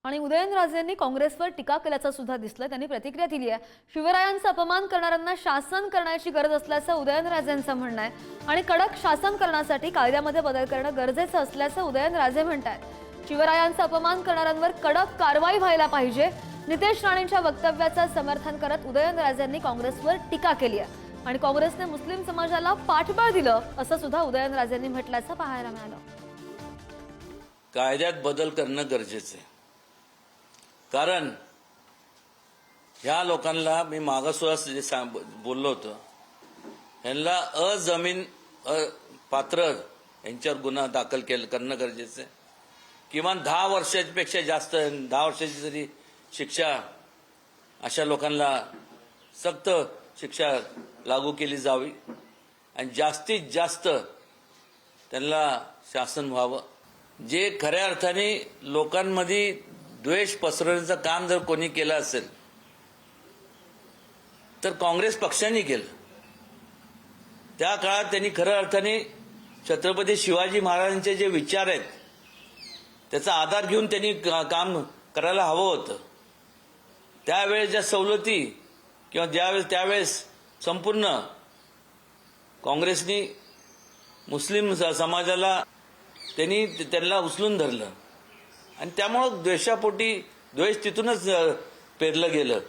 आणि उदयनराजेंनी काँग्रेसवर टीका केल्याचं सुद्धा दिसलं। त्यांनी प्रतिक्रिया दिली आहे। शिवरायांचा अपमान करणाऱ्यांना शासन करण्याची गरज असल्याचं उदयनराजेंचं म्हणणं आहे आणि कडक शासन करण्यासाठी कायद्यामध्ये बदल करणं गरजेचं असल्याचं उदयनराजे म्हणतात। शिवरायांचा अपमान करणाऱ्यांवर कडक कारवाई व्हायला पाहिजे। नितेश राणेंच्या वक्तव्याचं समर्थन करत उदयनराजेंनी काँग्रेसवर टीका केली आहे आणि काँग्रेसने मुस्लिम समाजाला पाठबळ दिलं असं सुद्धा उदयनराजेंनी म्हटल्याचं पाहायला मिळालं। कायद्यात बदल करणं गरजेचं आहे, कारण ह्या लोकांना मी मागासवर्गीय जे बोललो होतो, यांना अजमीन पात्र यांच्यावर गुन्हा दाखल करणं गरजेचं आहे। किमान 10 वर्षापेक्षा जास्त 10 वर्षाची जरी शिक्षा अशा लोकांना सक्त शिक्षा लागू केली जावी आणि जास्तीत जास्त त्यांना शासन व्हावं। जे खऱ्या अर्थाने लोकांमध्ये द्वेष पसरवण्याचं काम जर कोणी केलं असेल तर काँग्रेस पक्षाने केलं। त्या काळात त्यांनी खऱ्या अर्थाने छत्रपती शिवाजी महाराजांचे जे विचार आहेत त्याचा आधार घेऊन त्यांनी काम करायला हवं होतं। त्यावेळेस ज्या सवलती किंवा त्यावेळेस संपूर्ण काँग्रेसनी मुस्लिम समाजाला त्यांना उचलून धरलं आणि त्यामुळे द्वेषापोटी द्वेष तिथूनच पेरलं गेलं।